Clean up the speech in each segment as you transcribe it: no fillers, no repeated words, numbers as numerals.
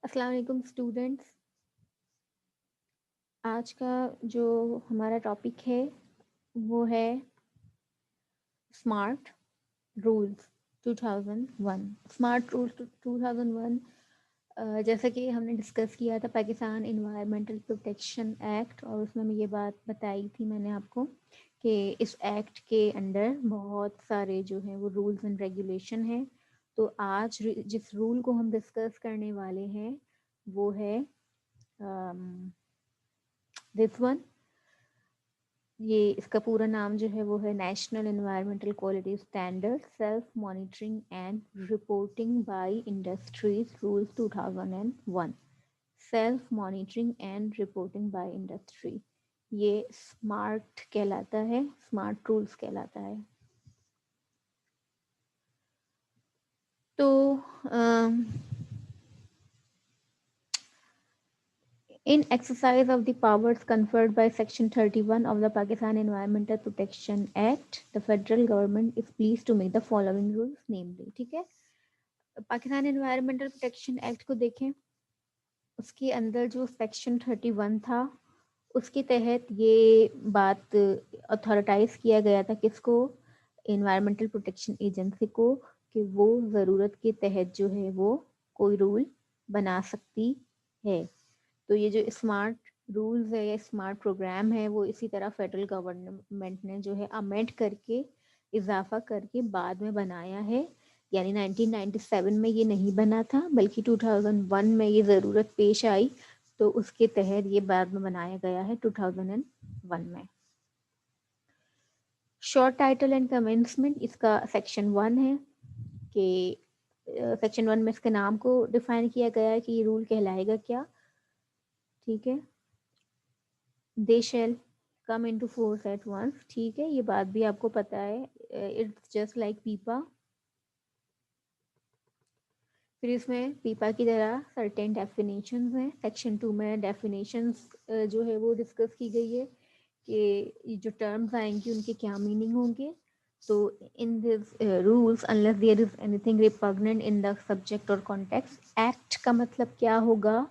अस्सलाम वालेकुम स्टूडेंट्स। आज का जो हमारा टॉपिक है वो है स्मार्ट रूल्स 2001। स्मार्ट रूल्स 2001, जैसा कि हमने डिस्कस किया था पाकिस्तान इन्वायरमेंटल प्रोटेक्शन एक्ट, और उसमें मैं ये बात बताई थी मैंने आपको कि इस एक्ट के अंडर बहुत सारे जो हैं वो रूल्स एंड रेगुलेशन हैं। तो आज जिस रूल को हम डिस्कस करने वाले हैं वो है दिस वन। ये इसका पूरा नाम जो है वो है national environmental quality standard self monitoring and reporting by industries rules 2001। Self monitoring and reporting by industry, ये स्मार्ट कहलाता है, स्मार्ट रूल्स कहलाता है। तो in exercise of the powers conferred by Section 31 of the Pakistan Environmental Protection Act, the federal government is pleased to make the following rules, namely, ठीक है। Pakistan environmental protection act को देखें, उसके अंदर जो सेक्शन 31 था उसके तहत ये बात अथॉरिटाइज किया गया था किसको, इन्वायरमेंटल प्रोटेक्शन एजेंसी को, कि वो ज़रूरत के तहत जो है वो कोई रूल बना सकती है। तो ये जो स्मार्ट रूल्स है या स्मार्ट प्रोग्राम है वो इसी तरह फेडरल गवर्नमेंट ने जो है अमेंड करके इजाफा करके बाद में बनाया है। यानी 1997 में ये नहीं बना था बल्कि 2001 में ये ज़रूरत पेश आई, तो उसके तहत ये बाद में बनाया गया है 2001 में। शॉर्ट टाइटल एंड कमेंसमेंट इसका सेक्शन 1 है कि सेक्शन 1 में इसके नाम को डिफाइन किया गया है कि ये रूल कहलाएगा क्या। ठीक है, they shall come into force at once. ठीक है, ये बात भी आपको पता है, इट्स जस्ट लाइक पीपा। फिर इसमें पीपा की तरह सर्टेन डेफिनेशंस हैं। सेक्शन 2 में डेफिनेशंस जो है वो डिस्कस की गई है कि जो टर्म्स आएंगी उनके क्या मीनिंग होंगे। तो in this rules unless there is anything repugnant in the subject और कॉन्टेक्स्ट, एक्ट का मतलब क्या होगा,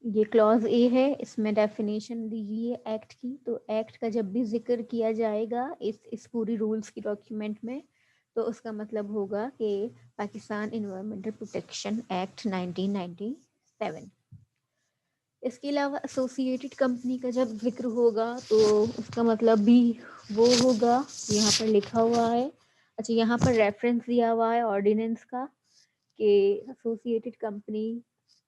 ये क्लॉज ए है, इसमें डेफिनेशन दी गई है एक्ट की। तो एक्ट का जब भी जिक्र किया जाएगा इस पूरी रूल्स की डॉक्यूमेंट में, तो उसका मतलब होगा कि पाकिस्तान इन्वायरमेंटल प्रोटेक्शन एक्ट 1997। इसके अलावा एसोसिएटेड कंपनी का जब जिक्र होगा तो उसका मतलब भी वो होगा, यहाँ पर लिखा हुआ है। अच्छा, यहाँ पर रेफरेंस दिया हुआ है ऑर्डिनेंस का कि एसोसिएटेड कंपनी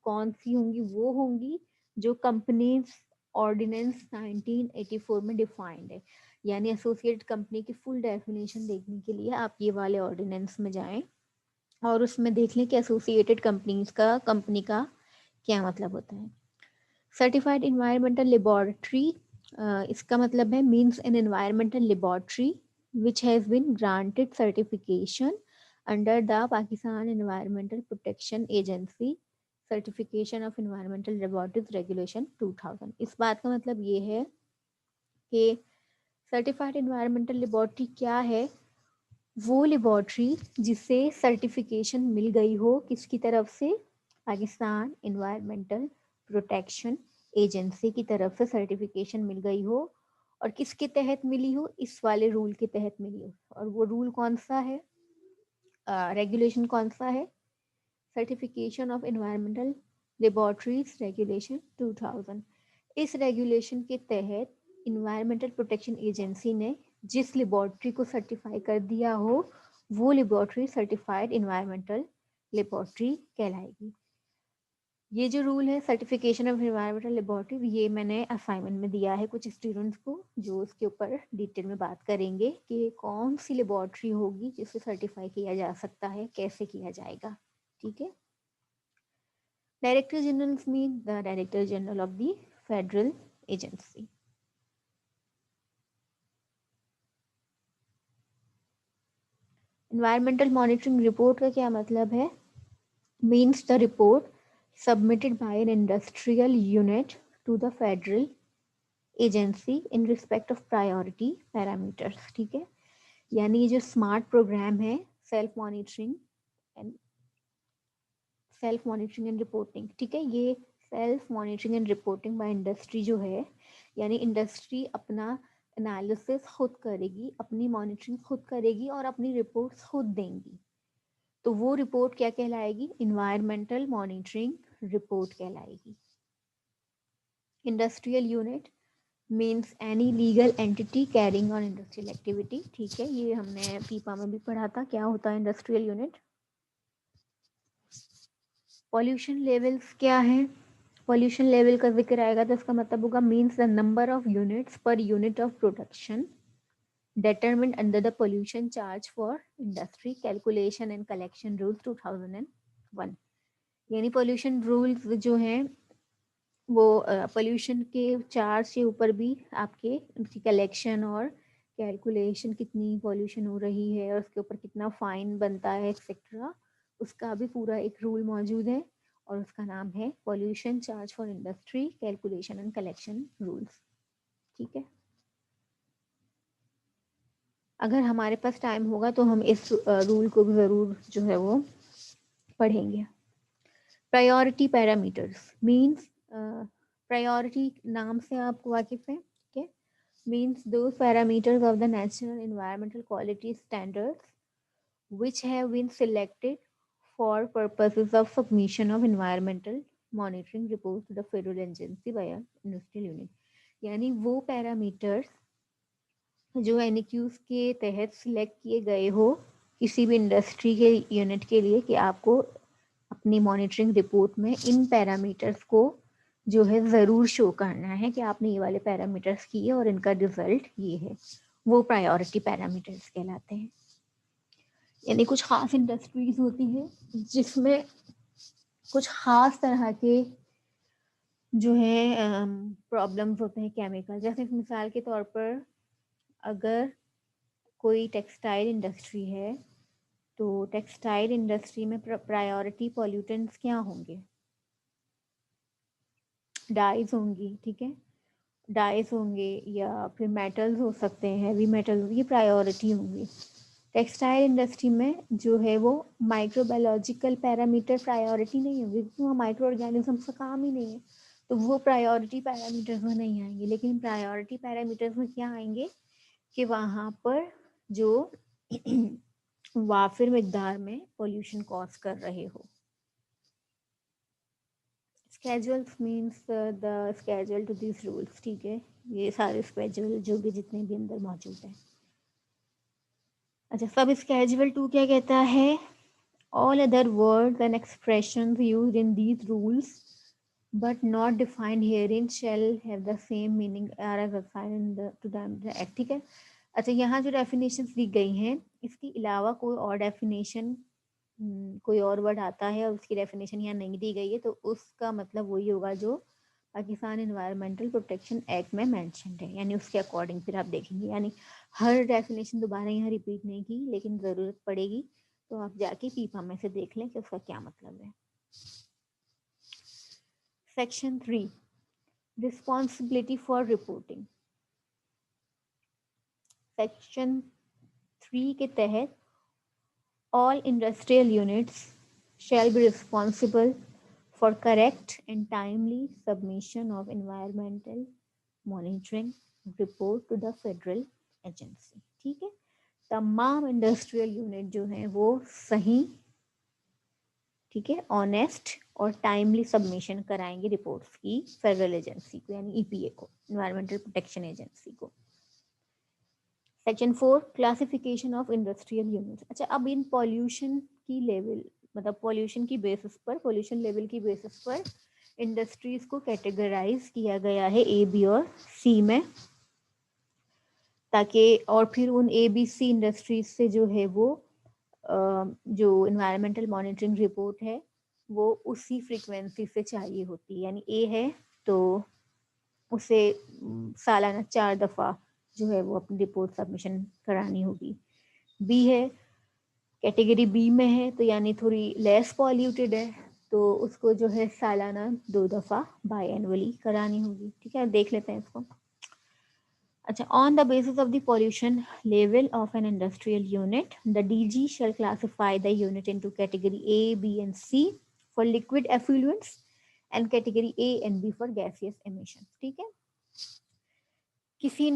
कौन सी होंगी, वो होंगी जो कंपनीज ऑर्डिनेंस 1984 में डिफाइंड है। यानी एसोसिएटेड कंपनी की फुल डेफिनेशन देखने के लिए आप ये वाले ऑर्डिनेंस में जाएं और उसमें देख लें कि एसोसिएटेड कंपनी का क्या मतलब होता है। सर्टिफाइड इन्वायरमेंटल लेबोरेटरी, इसका मतलब है means an environmental laboratory which has been granted certification under the Pakistan environmental protection agency certification of environmental laboratories regulation 2000। इस बात का मतलब ये है कि सर्टिफाइड इन्वायरमेंटल लेबोरेटरी क्या है, वो लेबोरेटरी जिसे सर्टिफिकेशन मिल गई हो किसकी तरफ से, पाकिस्तान इन्वायरमेंटल प्रोटेक्शन एजेंसी की तरफ से सर्टिफिकेशन मिल गई हो, और किसके तहत मिली हो, इस वाले रूल के तहत मिली हो। और वो रूल कौन सा है, रेगुलेशन कौन सा है, certification of environmental laboratories regulation 2000। इस रेगुलेशन के तहत इन्वायरमेंटल प्रोटेक्शन एजेंसी ने जिस लेबोरेटरी को सर्टिफाई कर दिया हो वो लेबोरेटरी सर्टिफाइड इन्वायरमेंटल लेबोरेटरी कहलाएगी। ये जो रूल है सर्टिफिकेशन ऑफ इन्वायरमेंटल लेबोरेटरी, ये मैंने असाइनमेंट में दिया है कुछ स्टूडेंट्स को, जो उसके ऊपर डिटेल में बात करेंगे कि कौन सी लेबोरेटरी होगी जिसे सर्टिफाई किया जा सकता है, कैसे किया जाएगा। ठीक है, director general mean the director general of the federal agency. Environmental monitoring report का क्या मतलब है, means the report submitted by an industrial unit to the federal agency in respect of priority parameters. ठीक है, यानी ये जो स्मार्ट प्रोग्राम है self monitoring and self monitoring and reporting, ठीक है। ये self monitoring and reporting by industry जो है, यानी इंडस्ट्री अपना एनालिसिस खुद करेगी, अपनी मॉनिटरिंग खुद करेगी और अपनी रिपोर्ट्स खुद देंगी। तो वो रिपोर्ट क्या कहलाएगी? इन्वायरमेंटल मॉनिटरिंग रिपोर्ट कहलाएगी। Industrial unit means any legal entity carrying on industrial activity, ठीक है। ये हमने पीपा में भी पढ़ा था, क्या होता है इंडस्ट्रियल यूनिट। पॉल्यूशन लेवल्स क्या है? पॉल्यूशन लेवल का जिक्र आएगा तो इसका मतलब होगा means the number of units per unit of production determined under the pollution charge for industry calculation and collection rules 2001। यानी पोल्यूशन रूल्स जो हैं वो पोल्यूशन के चार्ज के ऊपर भी आपके उनकी कलेक्शन और कैलकुलेशन, कितनी पोल्यूशन हो रही है और उसके ऊपर कितना फाइन बनता है एक्सेट्रा, उसका भी पूरा एक रूल मौजूद है और उसका नाम है pollution charge for industry calculation and collection rules, ठीक है। अगर हमारे पास टाइम होगा तो हम इस रूल को भी ज़रूर जो है वो पढ़ेंगे। प्रायोरिटी पैरामीटर्स मीन्स, प्रायोरिटी नाम से आपको वाकिफ है, ठीक है। Means those parameters of the national environmental quality standards which have been selected for purposes of submission of environmental monitoring reports to the federal agency by an industrial unit। यानी वो parameters जो NAQs के तहत select किए गए हो किसी भी इंडस्ट्री के यूनिट के लिए कि आपको अपनी मॉनिटरिंग रिपोर्ट में इन पैरामीटर्स को जो है ज़रूर शो करना है कि आपने ये वाले पैरामीटर्स किए और इनका रिजल्ट ये है, वो प्रायोरिटी पैरामीटर्स कहलाते हैं। यानी कुछ खास इंडस्ट्रीज होती हैं जिसमें कुछ खास तरह के जो है प्रॉब्लम्स होते हैं केमिकल। जैसे मिसाल के तौर पर अगर कोई टेक्सटाइल इंडस्ट्री है तो टेक्सटाइल इंडस्ट्री में प्रायोरिटी पॉल्यूटेंट्स क्या होंगे? डाइज होंगी, ठीक है। डाइज होंगे या फिर मेटल्स हो सकते हैं, हैवी मेटल्स, ये प्रायोरिटी होंगी। टेक्सटाइल इंडस्ट्री में जो है वो माइक्रोबायोलॉजिकल पैरामीटर प्रायोरिटी नहीं होगी क्योंकि वहाँ माइक्रो ऑर्गेनिज्म का काम ही नहीं है, तो वो प्रायोरिटी पैरामीटर्स में नहीं आएंगे। लेकिन प्रायोरिटी पैरामीटर्स में क्या आएंगे कि वहाँ पर जो वाफिर मिकदार में पोल्यूशन कॉज कर रहे हो। Schedules means the schedule to this rules, ठीक है। ये सारे स्केजुअल जो भी जितने भी अंदर मौजूद हैं। अच्छा, सब स्केजुअल 2 क्या कहता है? All other words and expressions used in these rules but not defined herein shall have the same meaning as assigned to the act, ठीक है। अच्छा, यहाँ जो डेफिनेशंस दी गई हैं इसके अलावा कोई और डेफिनेशन, कोई और वर्ड आता है और उसकी डेफिनेशन यहाँ नहीं दी गई है तो उसका मतलब वही होगा जो पाकिस्तान एनवायरमेंटल प्रोटेक्शन एक्ट में मेंशन्ड है, यानी उसके अकॉर्डिंग फिर आप देखेंगे। यानी हर डेफिनेशन दोबारा यहाँ रिपीट नहीं की, लेकिन ज़रूरत पड़ेगी तो आप जाके पीपा में से देख लें कि उसका क्या मतलब है। Section 3 responsibility for reporting. Section 3 के तहत all industrial units shall be responsible for correct and timely submission of environmental monitoring report to the federal agency, ठीक है। तमाम इंडस्ट्रियल यूनिट जो हैं वो सही, ठीक है, ऑनेस्ट और टाइमली सबमिशन कराएंगे रिपोर्ट्स की फेडरल एजेंसी को, यानी EPA को, इन्वायरमेंटल प्रोटेक्शन एजेंसी को। Section 4 classification of industrial units. अच्छा, अब इन पॉल्यूशन की लेवल, मतलब पॉल्यूशन की बेसिस पर, पॉल्यूशन लेवल की बेसिस पर इंडस्ट्रीज को कैटेगराइज किया गया है A, B और C में, ताकि और फिर उन ABC इंडस्ट्रीज से जो है वो जो इन्वायरमेंटल मॉनिटरिंग रिपोर्ट है वो उसी फ्रीक्वेंसी से चाहिए होती है। यानी A है तो उसे सालाना 4 दफ़ा जो है वो अपनी रिपोर्ट सबमिशन करानी होगी। B है, कैटेगरी B में है तो यानी थोड़ी लेस पॉल्यूटेड है तो उसको जो है सालाना 2 दफ़ा बाई एनुअली करानी होगी, ठीक है। देख लेते हैं इसको। अच्छा, on the basis of the pollution level of an industrial unit the DG shall classify the unit into category A, B and C for liquid effluents and category A and B for gaseous emission. ठीक है, किसी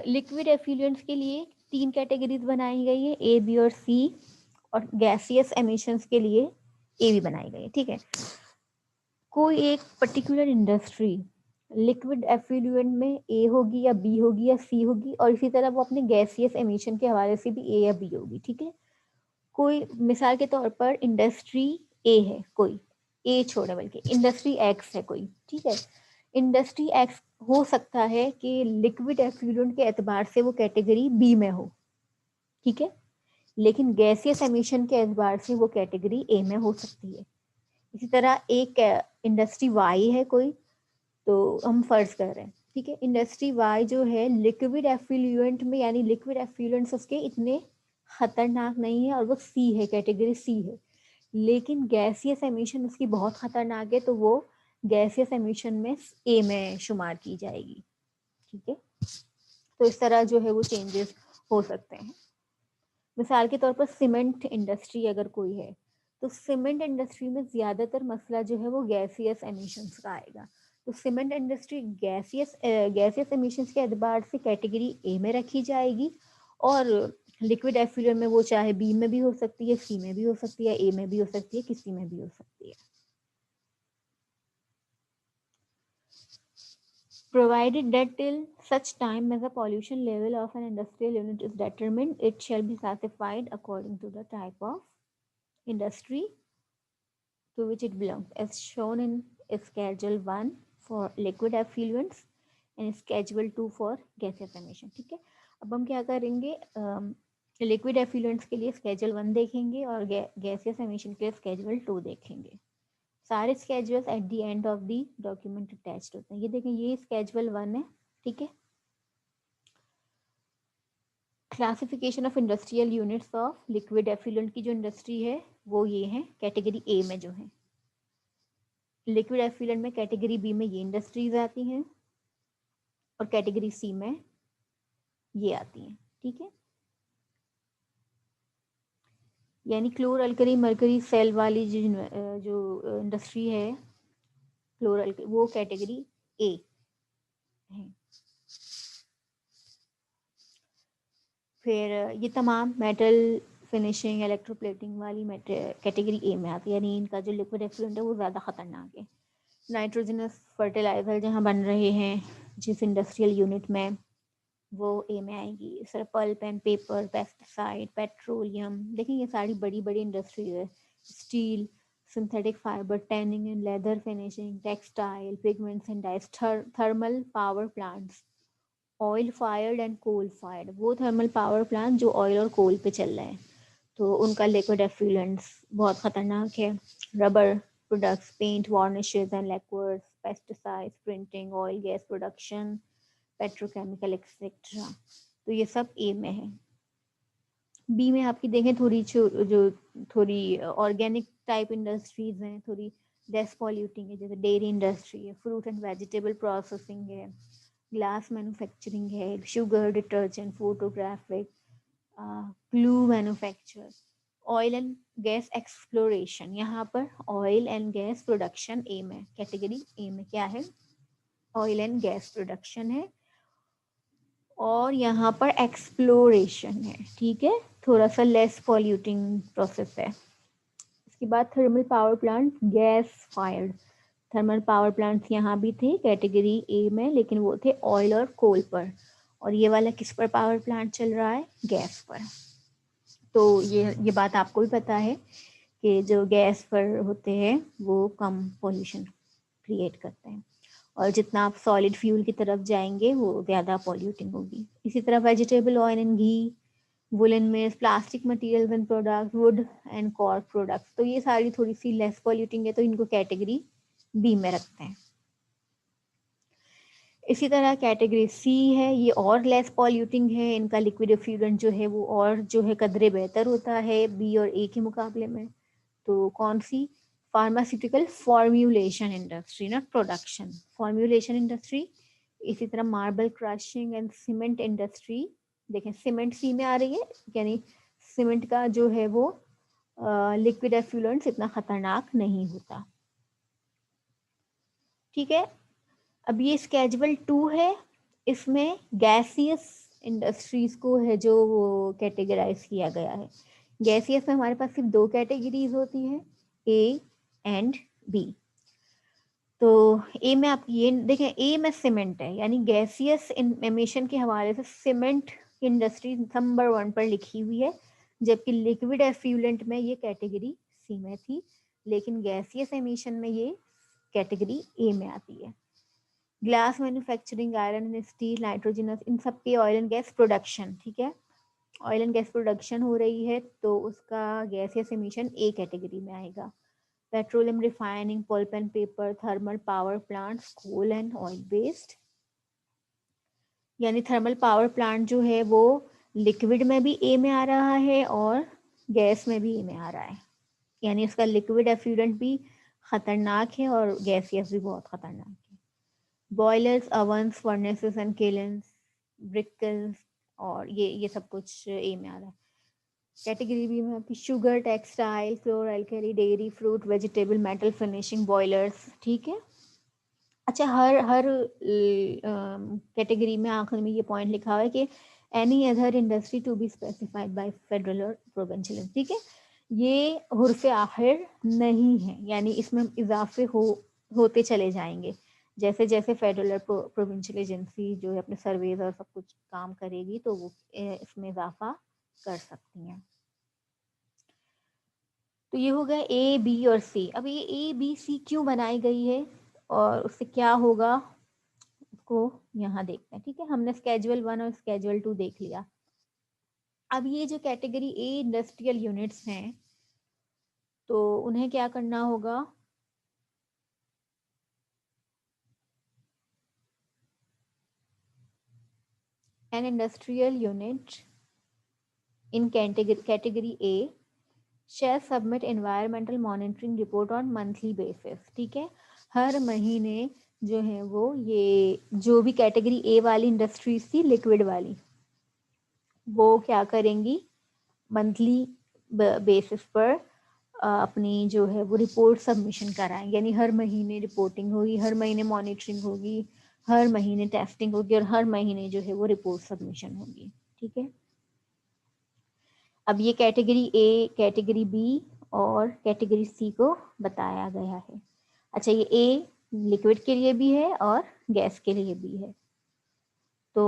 liquid effluents के लिए 3 categories बनाई गई है, A B और सी, और गैसियस एमिशंस के लिए ए भी बनाई गई है। ठीक है, कोई एक पर्टिकुलर इंडस्ट्री लिक्विड एफ्लुएंट में ए होगी या बी होगी या सी होगी, और इसी तरह वो अपने गैसियस एमिशन के हवाले से भी ए या बी होगी। ठीक है, कोई मिसाल के तौर पर इंडस्ट्री ए है, कोई ए छोड़े बल्कि इंडस्ट्री एक्स है कोई। ठीक है, इंडस्ट्री एक्स हो सकता है कि लिक्विड एफ्लुएंट के एतबार से वो कैटेगरी बी में हो। ठीक है, लेकिन गैसियस एमिशन के एतबार से वो कैटेगरी ए में हो सकती है। इसी तरह एक इंडस्ट्री वाई है कोई, तो हम फर्ज कर रहे हैं, ठीक है, इंडस्ट्री वाई जो है लिक्विड एफ्लुएंट में, यानी लिक्विड एफ्लुएंट्स उसके इतने खतरनाक नहीं है और वो सी है, कैटेगरी सी है, लेकिन गैसियस एमिशन उसकी बहुत खतरनाक है, तो वो गैसियस एमिशन में ए में शुमार की जाएगी। ठीक है, तो इस तरह जो है वो चेंजेस हो सकते हैं। मिसाल के तौर पर सीमेंट इंडस्ट्री अगर कोई है, तो सीमेंट इंडस्ट्री में ज़्यादातर मसला जो है वो गैसियस एमिशंस का आएगा। तो सीमेंट इंडस्ट्री गैसियस एमिशंस के एतबार से कैटेगरी ए में रखी जाएगी, और लिक्विड एफ्लुएंट में वो चाहे बी में भी हो सकती है, सी में भी हो सकती है, ए में भी हो सकती है, किसी में भी हो सकती है। Provided that till such time as the pollution level of an industrial unit is determined, it shall be classified according to the type of industry to which it belongs, as shown in Schedule 1 for liquid effluents and Schedule 2 for gaseous emission। ठीक है, अब हम क्या करेंगे, liquid effluents के लिए Schedule 1 देखेंगे और गैसियस एमिशन के लिए Schedule 2 देखेंगे। सारे schedules at the end of the document attached होते हैं। ये देखें, ये Schedule 1 है। ठीक है, classification of industrial units of liquid effluent की जो इंडस्ट्री है वो ये है, कैटेगरी ए में जो है। लिक्विड एफ्लुएंट में कैटेगरी बी में ये इंडस्ट्रीज आती हैं और कैटेगरी सी में ये आती हैं। ठीक है, यानी क्लोर अल्कली मरकरी सेल वाली जो इंडस्ट्री है क्लोर अल्कली, वो कैटेगरी ए है। फिर ये तमाम मेटल फिनिशिंग इलेक्ट्रोप्लेटिंग वाली कैटेगरी ए में आती है, यानी इनका जो लिक्विड एफ्लुएंट है वो ज़्यादा ख़तरनाक है। नाइट्रोजनस फर्टिलाइज़र जहाँ बन रहे हैं जिस इंडस्ट्रियल यूनिट में, वो ए में आएगी। इस तरह pulp and paper, pesticide, petroleum, देखिए ये सारी बड़ी बड़ी इंडस्ट्रीज है। Steel, synthetic fibre, tanning and leather finishing, textile, pigments and dyes, thermal power plants, oil fired and coal fired, वो थर्मल पावर प्लांट जो ऑयल और कोल पे चल रहे हैं, तो उनका लिक्विड एफ्लुएंट्स बहुत ख़तरनाक है। Rubber products, paint, varnishes and liquids, pesticides, printing, oil gas production, petrochemical etcetera, तो ये सब ए में है। बी में आपकी देखें जो थोड़ी ऑर्गेनिक टाइप इंडस्ट्रीज हैं, थोड़ी लेस पॉल्यूटिंग है, जैसे डेयरी इंडस्ट्री है, फ्रूट एंड वेजिटेबल प्रोसेसिंग है, ग्लास मैन्युफैक्चरिंग है, sugar, detergent, photographic, glue manufacture, oil and gas exploration, यहाँ पर ऑयल एंड गैस प्रोडक्शन ए में, कैटेगरी ए में क्या है, ऑयल एंड गैस प्रोडक्शन है, और यहाँ पर एक्सप्लोरेशन है। ठीक है, थोड़ा सा लेस पॉल्यूटिंग प्रोसेस है। इसके बाद thermal power plant, gas fired, thermal power plants यहाँ भी थे कैटेगरी ए में, लेकिन वो थे ऑयल और कोल पर, और ये वाला किस पर पावर प्लांट चल रहा है, गैस पर। तो ये बात आपको भी पता है कि जो गैस पर होते हैं वो कम पॉल्यूशन क्रिएट करते हैं, और जितना आप सॉलिड फ्यूल की तरफ जाएंगे वो ज़्यादा पॉल्यूटिंग होगी। इसी तरह vegetable oil and ghee, woollen mills, plastic materials and products, would and cork products, तो ये सारी थोड़ी सी लेस पॉल्यूटिंग है, तो इनको कैटेगरी बी में रखते हैं। इसी तरह कैटेगरी सी है, ये और लेस पॉल्यूटिंग है, इनका लिक्विड एफ्लुएंट जो है वो और जो है कदरे बेहतर होता है बी और ए के मुकाबले में। तो कौन सी, pharmaceutical formulation industry, not production, formulation industry. इसी तरह marble crushing and cement industry, देखें सीमेंट सी में आ रही है, यानी सीमेंट का जो है वो लिक्विड एफ्लुएंट्स इतना खतरनाक नहीं होता। ठीक है, अब ये स्केजुअल 2 है, इसमें गैसियस इंडस्ट्रीज को है जो वो कैटेगराइज किया गया है। गैसियस में हमारे पास सिर्फ 2 कैटेगरीज होती हैं, ए एंड बी। तो ए में आप ये देखें, ए में सीमेंट है, यानी गैसियस एमिशन के हवाले से सीमेंट इंडस्ट्री नंबर 1 पर लिखी हुई है, जबकि लिक्विड एफ्यूलेंट में ये कैटेगरी सी में थी, लेकिन गैसियस एमिशन में ये कैटेगरी ए में आती है। Glass manufacturing, iron and steel, nitrogenous, इन सब के ऑयल एंड गैस प्रोडक्शन, ठीक है, ऑयल एंड गैस प्रोडक्शन हो रही है तो उसका गैसियस एमिशन ए कैटेगरी में आएगा। Petroleum refining, pulp and paper, thermal power plants, coal and oil based, यानी थर्मल पावर प्लांट जो है वो लिक्विड में भी ए में आ रहा है और गैस में भी ए में आ रहा है, यानी उसका लिक्विड एफ्लुएंट भी खतरनाक है और गैसियस भी बहुत खतरनाक है। Boilers, ovens, furnaces and kilns, ब्रिकल्स, और ये सब कुछ ए में आ रहा है। कैटेगरी बी में आपकी sugar, textile, floor alkali, dairy, fruit, vegetable, metal finishing, boilers, ठीक है। अच्छा, हर हर कैटेगरी में आखिर में ये पॉइंट लिखा हुआ है कि any other industry to be specified by federal और प्रोविंशियल, ठीक है। ये हुर्फ आखिर नहीं है, यानी इसमें इजाफे होते चले जाएंगे जैसे जैसे फेडरल और प्रोविंशियल एजेंसी जो है अपने सर्वेज और सब कुछ काम करेगी तो वो इसमें इजाफा कर सकती हैं। तो ये हो गया ए, बी और सी। अब ये ए, बी, सी क्यों बनाई गई है और उससे क्या होगा उसको यहाँ देखते हैं, ठीक है। हमने स्केजुअल 1 और स्केजुअल 2 देख लिया। अब ये जो कैटेगरी ए इंडस्ट्रियल यूनिट्स हैं तो उन्हें क्या करना होगा, an industrial unit in category A shall submit environmental monitoring report on monthly basis, ठीक है। हर महीने जो है वो ये जो भी कैटेगरी ए वाली इंडस्ट्रीज थी लिक्विड वाली, वो क्या करेंगी, मंथली बेसिस पर अपनी जो है वो रिपोर्ट सबमिशन कराएंगे, यानी हर महीने रिपोर्टिंग होगी, हर महीने मॉनिटरिंग होगी, हर महीने टेस्टिंग होगी और हर महीने जो है वो रिपोर्ट सबमिशन होगी, ठीक है। अब ये कैटेगरी ए, कैटेगरी बी और कैटेगरी सी को बताया गया है। अच्छा, ये ए लिक्विड के लिए भी है और गैस के लिए भी है। तो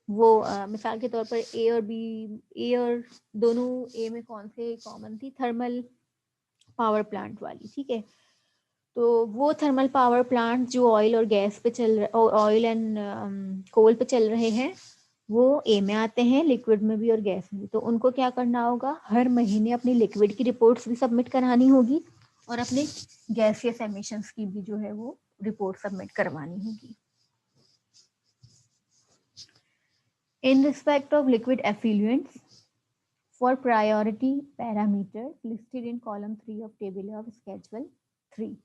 वो मिसाल के तौर पर ए और बी, ए और दोनों, ए में कौन से कॉमन थी, थर्मल पावर प्लांट वाली, ठीक है। तो वो थर्मल पावर प्लांट जो ऑयल और गैस पे चल रहे, ऑयल एंड कोल पे चल रहे हैं, वो ए में आते हैं, लिक्विड में भी और गैस में भी। तो उनको क्या करना होगा, हर महीने अपनी लिक्विड की रिपोर्ट्स भी सबमिट करानी होगी और अपने गैसियस एमिशंस की भी जो है वो रिपोर्ट सबमिट करवानी होगी। In respect of liquid effluents for priority parameter listed in column 3 of table of schedule 3,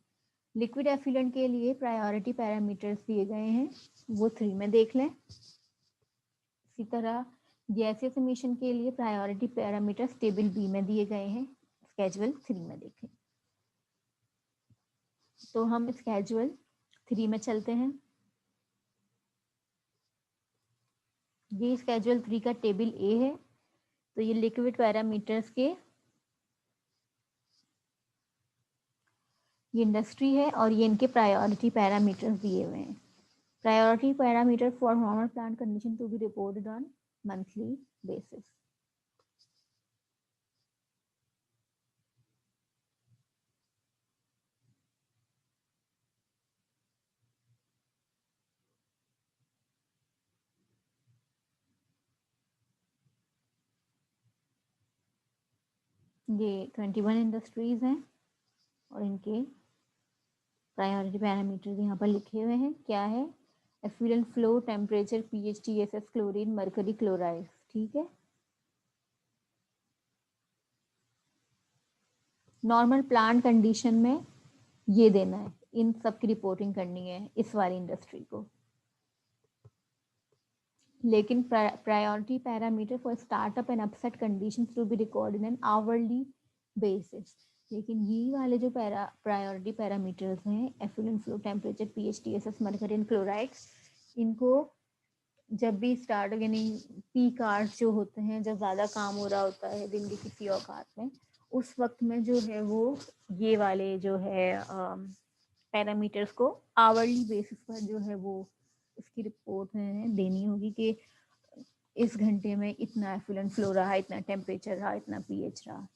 liquid effluent के लिए प्रायोरिटी पैरामीटर्स दिए गए हैं, वो 3 में देख लें। इसी तरह गैसियस एमिशन के लिए प्रायोरिटी पैरामीटर्स टेबल बी में दिए गए हैं, स्केजुअल 3 में देखें। तो हम स्केजुअल 3 में चलते हैं। ये स्केजुअल 3 का टेबल ए है। तो ये लिक्विड पैरामीटर्स के ये इंडस्ट्री है और ये इनके प्रायोरिटी पैरामीटर्स दिए हुए हैं। Priority parameter for normal plant condition to be reported on monthly basis. ये 21 इंडस्ट्रीज हैं और इनके प्रायोरिटी पैरामीटर्स यहाँ पर लिखे हुए हैं। क्या है, effluent flow, temperature, pH, TSS, chlorine, mercury, chloride, ठीक है। नॉर्मल प्लांट कंडीशन में ये देना है, इन सब की रिपोर्टिंग करनी है इस वाली इंडस्ट्री को। लेकिन priority parameter for startup and upset conditions to be recorded in hourly basis. लेकिन ये वाले जो प्रायोरिटी पैरामीटर्स हैं, effluent flow, temperature, pH, TSS, mercury chloride, इनको जब भी स्टार्ट यानी पीक आवर्स जो होते हैं, जब ज़्यादा काम हो रहा होता है दिन की किसी औकात में, उस वक्त में जो है वो ये वाले जो है पैरामीटर्स को आवरली बेसिस पर जो है वो इसकी रिपोर्ट है देनी होगी कि इस घंटे में इतना एफिलेंट फ्लो रहा, इतना टेम्परेचर रहा, इतना पीएच रहा।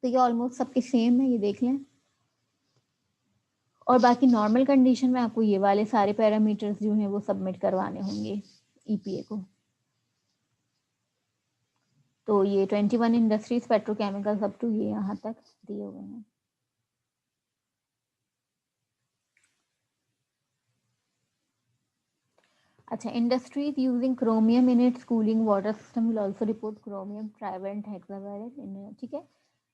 तो ये ऑलमोस्ट सबके सेम है, ये देख लें। और बाकी नॉर्मल कंडीशन में आपको ये वाले सारे पैरामीटर्स जो हैं वो सबमिट करवाने होंगे ईपीए को। तो ये 21 इंडस्ट्रीज पेट्रोकेमिकल्स अप टू ये यहाँ तक दिए हुए हैं। अच्छा, industries using chromium in its cooling water system will also report chromium trivalent hexavalent. ठीक है,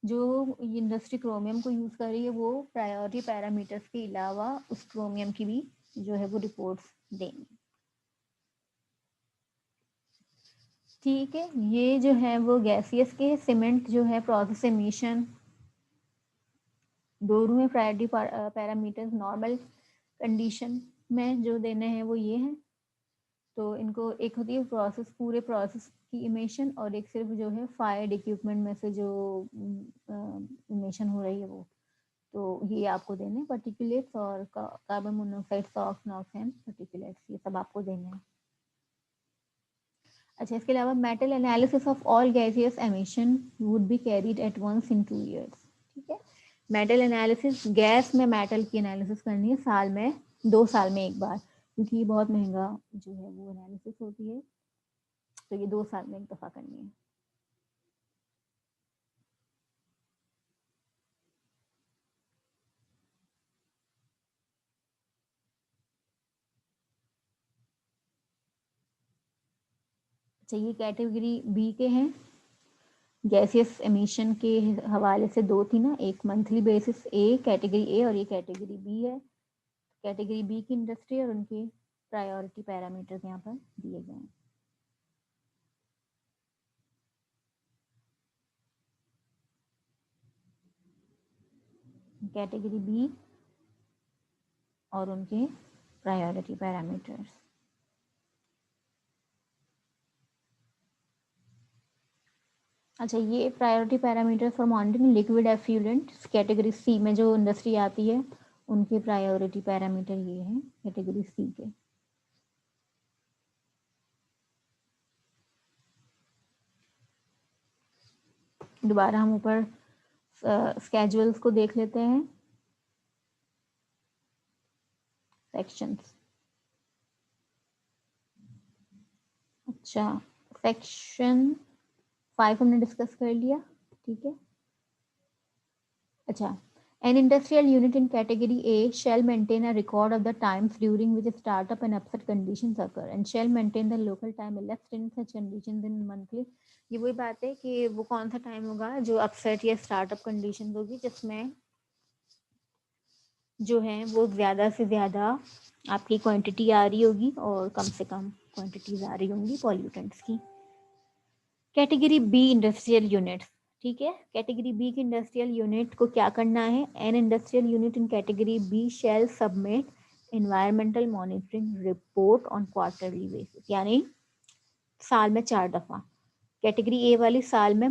जो इंडस्ट्री क्रोमियम को यूज़ कर रही है वो प्रायोरिटी पैरामीटर्स के अलावा उस क्रोमियम की भी जो है वो रिपोर्ट्स देंगे। ठीक है, ये जो है वो गैसियस के सीमेंट जो है प्रोसेस एमिशन दोनों में प्रायोरिटी पैरामीटर्स नॉर्मल कंडीशन में जो देने हैं वो ये हैं। तो इनको एक होती है प्रोसेस, पूरे प्रोसेस की इमेशन, और एक सिर्फ जो है फायर्ड इक्विपमेंट में से जो इमेशन हो रही है वो। तो ये आपको देने हैं पर्टिकुलेट्स और carbon monoxide, SOx, NOx and particulates, ये सब आपको देने हैं। अच्छा, इसके अलावा metal analysis of all gaseous emission would be carried at once in 2 years। ठीक है, मेटल एनालिसिस, गैस में मेटल की एनालिसिस करनी है साल में 2 साल में एक बार, क्योंकि ये बहुत महंगा जो है वो एनालिसिस होती है, तो ये 2 साल में एक दफ़ा करनी है। अच्छा, ये कैटेगरी बी के हैं। गैसियस एमिशन के हवाले से 2 थी ना, एक monthly basis A category A और ये कैटेगरी बी है। कैटेगरी बी की इंडस्ट्री और उनके प्रायोरिटी पैरामीटर्स यहाँ पर दिए गए हैं। कैटेगरी बी और उनके प्रायोरिटी पैरामीटर्स। अच्छा, ये priority parameters for monitoring liquid effluent category C में जो इंडस्ट्री आती है उनके प्रायोरिटी पैरामीटर ये हैं कैटेगरी सी के। दोबारा हम ऊपर स्केजुअल्स को देख लेते हैं, सेक्शंस। अच्छा, सेक्शन 5 हमने डिस्कस कर लिया। ठीक है, अच्छा, an industrial unit in category A shall maintain a record of the times during which startup and upset conditions occur and shall maintain the local time elapsed in such conditions in monthly। ये वही बात है कि वो कौन सा time होगा जो अपसेट या स्टार्टअप कंडीशन होगी जिसमें जो है वो ज़्यादा से ज़्यादा आपकी क्वांटिटी आ रही होगी और कम से कम क्वांटिटीज आ रही होंगी पॉल्यूटेंट्स की। Category B industrial units. ठीक है, कैटेगरी बी की इंडस्ट्रियल यूनिट को क्या करना है, an industrial unit in category B shall submit environmental monitoring report on quarterly basis, यानी साल में 4 दफ़ा। कैटेगरी ए वाली साल में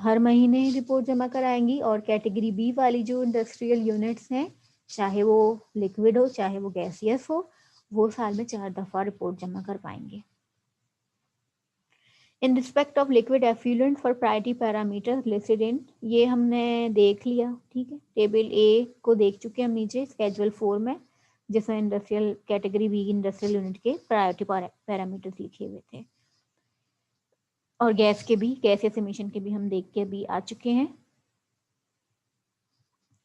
हर महीने रिपोर्ट जमा कराएंगी, और कैटेगरी बी वाली जो इंडस्ट्रियल यूनिट्स हैं, चाहे वो लिक्विड हो चाहे वो गैसियस हो, वो साल में 4 दफ़ा रिपोर्ट जमा कर पाएंगे। In respect of liquid effluent for priority parameters listed in, ये हमने देख लिया। ठीक है, टेबल ए को देख चुके हम नीचे स्केजुअल 4 में, जिसमें industrial category B industrial unit के प्रायोरिटी पैरामीटर्स लिखे हुए थे, और गैस के भी, गैसियस एमिशन के भी हम देख के भी आ चुके हैं।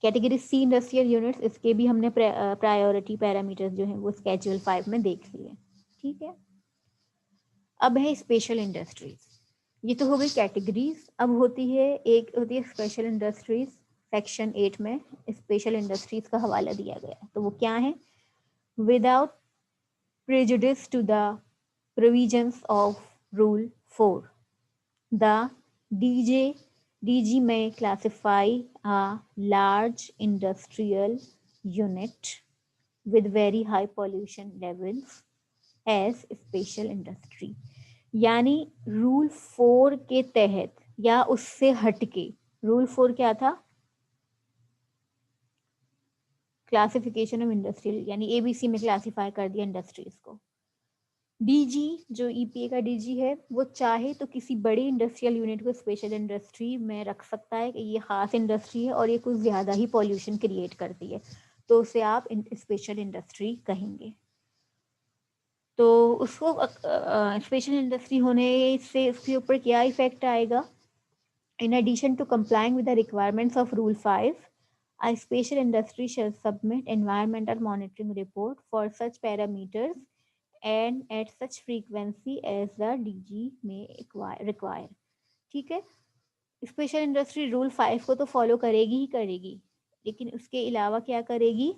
कैटेगरी सी इंडस्ट्रियल यूनिट्स, इसके भी हमने प्रायोरिटी पैरामीटर्स जो हैं वो स्केजुअल 5 में देख लिए। ठीक है, अब है स्पेशल इंडस्ट्रीज। ये तो हो गई कैटेगरीज। अब होती है स्पेशल इंडस्ट्रीज। सेक्शन 8 में स्पेशल इंडस्ट्रीज का हवाला दिया गया है, तो वो क्या है, without prejudice to the provisions of rule 4 the DG DG may classify a large industrial unit with very high pollution levels as special industry। यानी रूल 4 के तहत या उससे हटके, रूल 4 क्या था? क्लासिफिकेशन ऑफ इंडस्ट्रियल, यानी एबीसी में क्लासिफाई कर दिया इंडस्ट्रीज को। डीजी जो ईपीए का डीजी है वो चाहे तो किसी बड़ी इंडस्ट्रियल यूनिट को स्पेशल इंडस्ट्री में रख सकता है कि ये खास इंडस्ट्री है और ये कुछ ज़्यादा ही पॉल्यूशन क्रिएट करती है, तो उसे आप स्पेशल इंडस्ट्री कहेंगे। तो उसको स्पेशल इंडस्ट्री होने से उसके ऊपर क्या इफेक्ट आएगा? In addition to complying with the requirements of Rule 5, a special industry shall submit environmental monitoring report for such parameters and at such frequency as the DG may require। ठीक है, special industry rule 5 को तो follow करेगी ही करेगी, लेकिन उसके अलावा क्या करेगी?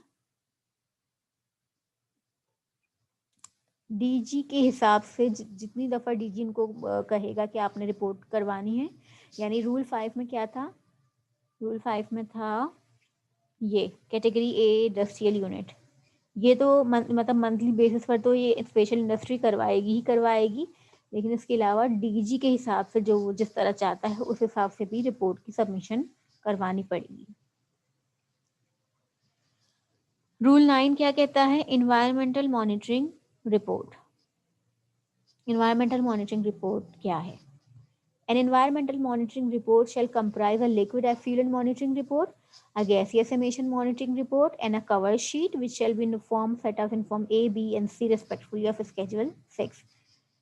डीजी के हिसाब से जितनी दफ़ा डीजी इनको कहेगा कि आपने रिपोर्ट करवानी है। यानी रूल 5 में क्या था? रूल 5 में था ये कैटेगरी ए इंडस्ट्रियल यूनिट, ये तो मतलब मंथली बेसिस पर तो ये स्पेशल इंडस्ट्री करवाएगी ही करवाएगी, लेकिन इसके अलावा डीजी के हिसाब से जो जिस तरह चाहता है उस हिसाब से भी रिपोर्ट की सबमिशन करवानी पड़ेगी। रूल 9 क्या कहता है? Environmental monitoring report. Environmental monitoring report क्या है? An environmental monitoring report shall comprise a liquid effluent monitoring report, a gaseous emission monitoring report, and a cover sheet which shall be in the form set out in Form A, B, and C respectively of Schedule 6।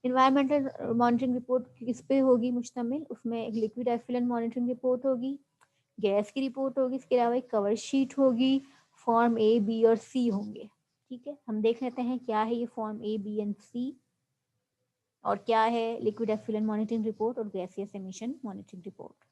Environmental monitoring report किस पे होगी मुश्तमिल? उसमें एक liquid effluent monitoring report होगी, gas की report होगी, इसके अलावा एक कवर शीट होगी, फॉर्म A, B और C होंगे। ठीक है, हम देख लेते हैं क्या है ये form A, B and C और क्या है लिक्विड एफिलेंट मॉनिटरिंग रिपोर्ट और गैसियस एमिशन मॉनिटरिंग रिपोर्ट।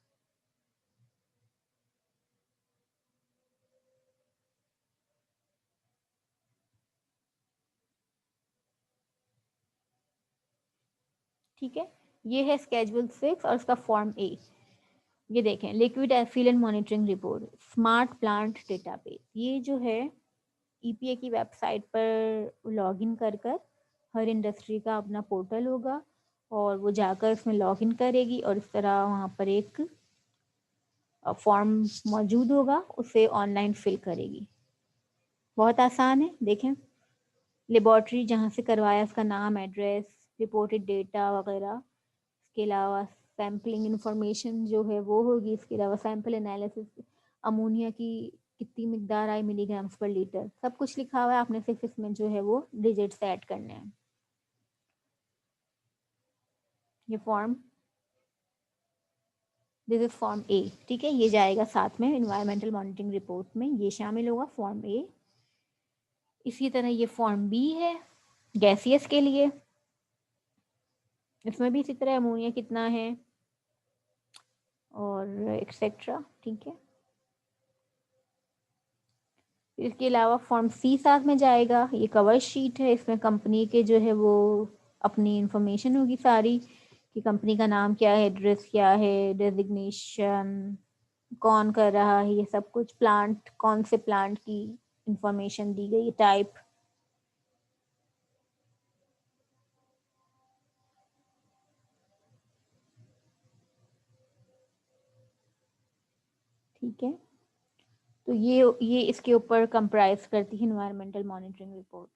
ठीक है, ये है स्केड्यूल 6 और उसका फॉर्म ए। ये देखें, liquid effluent monitoring report, smart plant database. ये जो है ईपीए की वेबसाइट पर लॉगिन कर कर हर इंडस्ट्री का अपना पोर्टल होगा और वो जाकर उसमें लॉगिन करेगी और इस तरह वहाँ पर एक फॉर्म मौजूद होगा, उसे ऑनलाइन फिल करेगी। बहुत आसान है, देखें लेबॉर्ट्री जहाँ से करवाया उसका नाम, एड्रेस, रिपोर्टेड डेटा वगैरह। इसके अलावा सैम्पलिंग इंफॉर्मेशन जो है वो होगी। इसके अलावा सैम्पल एनालिसिस, अमोनिया की कितनी मिकदार आई मिलीग्राम्स पर लीटर, सब कुछ लिखा हुआ है। आपने सिर्फ इसमें जो है वो डिजिट्स ऐड करने हैं। ये फॉर्म, दिस इज फॉर्म ए। ठीक है, ये जाएगा साथ में इन्वायरमेंटल मॉनिटरिंग रिपोर्ट में, ये शामिल होगा फॉर्म ए। इसी तरह ये फॉर्म बी है गैसियस के लिए, इसमें भी इसी तरह अमोनिया कितना है और एक्सेट्रा। ठीक है, इसके अलावा फॉर्म सी साथ में जाएगा। ये कवर शीट है, इसमें कंपनी के जो है वो अपनी इंफॉर्मेशन होगी सारी कि कंपनी का नाम क्या है, एड्रेस क्या है, डेजिग्नेशन, कौन कर रहा है, ये सब कुछ, प्लांट कौन से प्लांट की इंफॉर्मेशन दी गई, टाइप। ठीक है, तो ये इसके ऊपर कंप्राइज करती है इन्वायरमेंटल मॉनिटरिंग रिपोर्ट।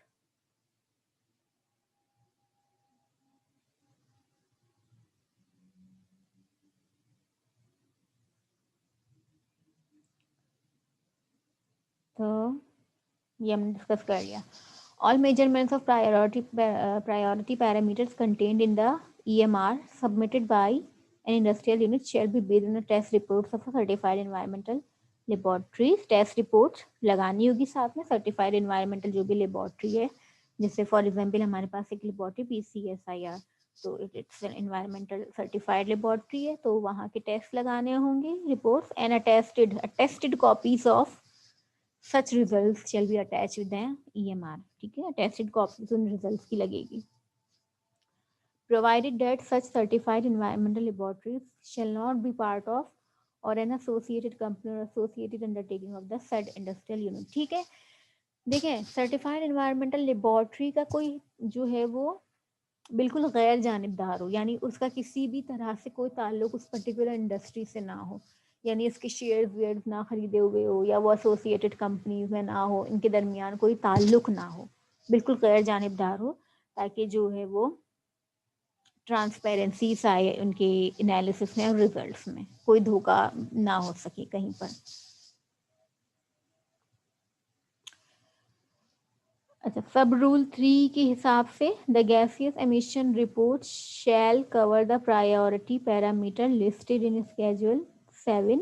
तो ये हमने डिस्कस कर लिया। All measurements of priority parameters contained in the EMR submitted by an industrial unit shall be based on the test reports of a certified environmental laboratories। Test report लगानी होगी साथ में, certified environmental जो भी laboratory है, जैसे for example हमारे पास एक लेबॉर्ट्री PCSIR, तो it's an environmental certified laboratory है, तो वहाँ के टेस्ट लगाने होंगे, reports and attested copies of such results shall be attached with the EMR। ठीक है, attested copies उन results की लगेगी। Provided that such certified environmental laboratories shall not be part of और एन एसोसिएटेड कंपनी और associated undertaking of the said industrial unit. ठीक है, देखें सर्टिफाइड एनवायरमेंटल लेबोरेटरी का कोई जो है वो बिल्कुल गैर जानिबदार हो, यानी उसका किसी भी तरह से कोई ताल्लुक उस पर्टिकुलर इंडस्ट्री से ना हो, यानी इसके शेयर्स वेयर्स ना खरीदे हुए हो या वो एसोसिएटेड कंपनीज में ना हो, इनके दरमियान कोई ताल्लुक ना हो, बिल्कुल गैर जानिबदार हो, ताकि जो है वो ट्रांसपेरेंसी आए उनके एनालिसिस में और रिजल्ट्स में, कोई धोखा ना हो सके कहीं पर। अच्छा, सब रूल 3 के हिसाब से the gaseous emission report shell cover the priority parameter listed in schedule 7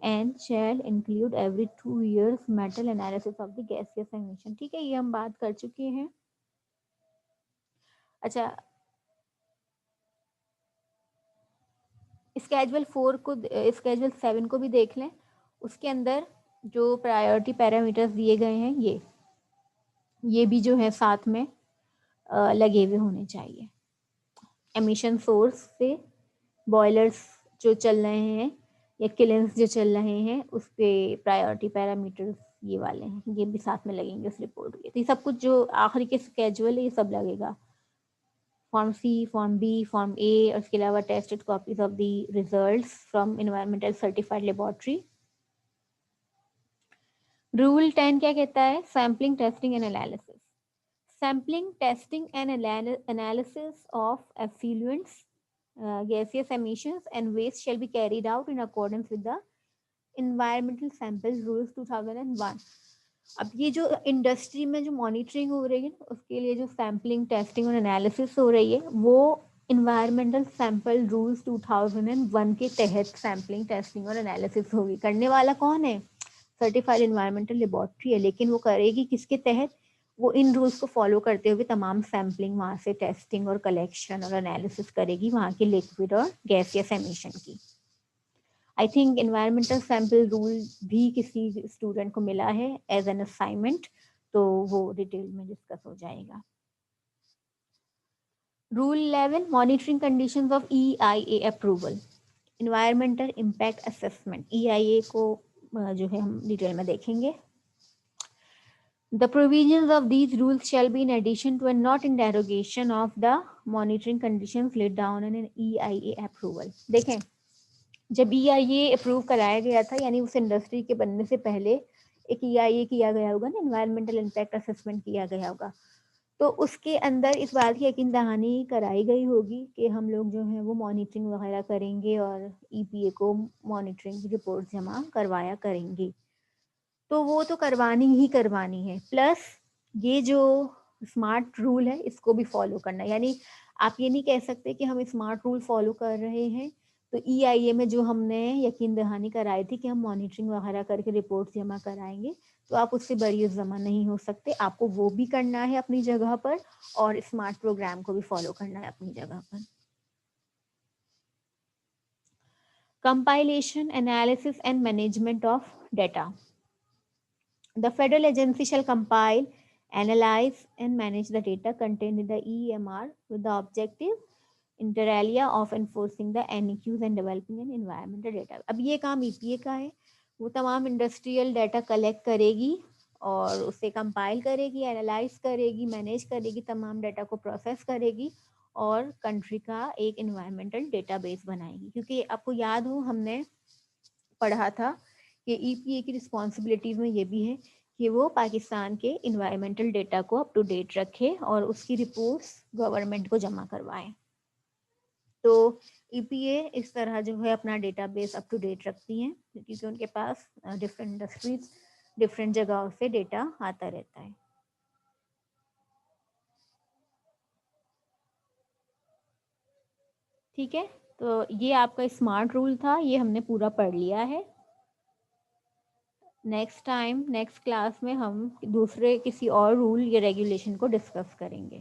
and shall include every 2 years metal analysis of the gaseous emission. ठीक है, ये हम बात कर चुके हैं। अच्छा, स्केड्यूल 4 को, स्केड्यूल 7 को भी देख लें, उसके अंदर जो प्रायोरिटी पैरामीटर्स दिए गए हैं ये भी जो है साथ में लगे हुए होने चाहिए। एमिशन सोर्स से बॉयलर्स जो चल रहे हैं या किलेंस जो चल रहे हैं उस पे प्रायोरिटी पैरामीटर्स ये वाले हैं, ये भी साथ में लगेंगे उस रिपोर्ट के। तो ये सब कुछ जो आखिरी के स्केड्यूल है ये सब लगेगा, form C, form B, form A, और उसके अलावा tested copies of the results from environmental certified laboratory. Rule 10 क्या कहता है? Sampling, testing and analysis. Sampling, testing and analysis of effluents, gaseous emissions and waste shall be carried out in accordance with the environmental samples rules 2001। अब ये जो industry में जो monitoring हो रही है उसके लिए जो सैम्पलिंग, टेस्टिंग और एनालिसिस हो रही है वो इन्वायरमेंटल सैंपल रूल्स 2001 के तहत सैम्पलिंग, टेस्टिंग और एनालिसिस होगी। करने वाला कौन है? सर्टिफाइड इन्वायरमेंटल लेबोरेटरी है, लेकिन वो करेगी किसके तहत? वो इन रूल्स को फॉलो करते हुए तमाम सैम्पलिंग, वहाँ से टेस्टिंग और कलेक्शन और एनालिसिस करेगी वहाँ के लिक्विड और गैसियस एमिशन की। I think environmental sample rule भी किसी स्टूडेंट को मिला है एज एन असाइनमेंट, तो वो डिटेल में डिस्कस हो जाएगा। Rule 11, monitoring conditions of EIA approval, environmental impact assessment. EIA को जो है हम डिटेल में देखेंगे। The provisions of these rules shall be in addition to and not in derogation of the monitoring conditions laid down in an EIA approval। देखें, जब EIA approve कराया गया था, यानी उस इंडस्ट्री के बनने से पहले एक EIA किया गया होगा ना, एनवायरमेंटल इम्पैक्ट असेसमेंट किया गया होगा, तो उसके अंदर इस बात की यकीन दहानी कराई गई होगी कि हम लोग जो है वो मॉनिटरिंग वगैरह करेंगे और EPA को मॉनिटरिंग रिपोर्ट जमा करवाया करेंगे। तो वो तो करवानी ही करवानी है, प्लस ये जो स्मार्ट रूल है इसको भी फॉलो करना है। यानी आप ये नहीं कह सकते कि हम स्मार्ट रूल फॉलो कर रहे हैं तो EIA में जो हमने यकीन दहानी कराई थी कि हम मॉनिटरिंग वगैरह करके रिपोर्ट जमा कराएंगे, तो आप उससे बरी जमा नहीं हो सकते। आपको वो भी करना है अपनी जगह पर और स्मार्ट प्रोग्राम को भी फॉलो करना है अपनी जगह पर। Compilation, analysis and management of data. The federal agency shall compile, analyze, and manage the data contained in the EMR with the objective inter alia of enforcing the NEQs and developing an environmental data। अब ये काम EPA का है, वो तमाम industrial data collect करेगी और उसे कंपाइल करेगी, एनालाइज करेगी, मैनेज करेगी, तमाम डाटा को प्रोसेस करेगी और कंट्री का एक इन्वायरमेंटल डेटाबेस बनाएगी। क्योंकि आपको याद हो हमने पढ़ा था कि EPA की रिस्पॉन्सिबिलिटीज में ये भी है कि वो पाकिस्तान के इन्वायरमेंटल डेटा को अप टू डेट रखे और उसकी रिपोर्ट्स गवर्नमेंट को जमा करवाए। तो EPA इस तरह जो है अपना डेटाबेस अप टू डेट रखती हैं क्योंकि उनके पास डिफरेंट इंडस्ट्रीज, डिफरेंट जगहों से डेटा आता रहता है। ठीक है, तो ये आपका स्मार्ट रूल था, ये हमने पूरा पढ़ लिया है। नेक्स्ट टाइम, नेक्स्ट क्लास में हम दूसरे किसी और रूल या रेगुलेशन को डिस्कस करेंगे।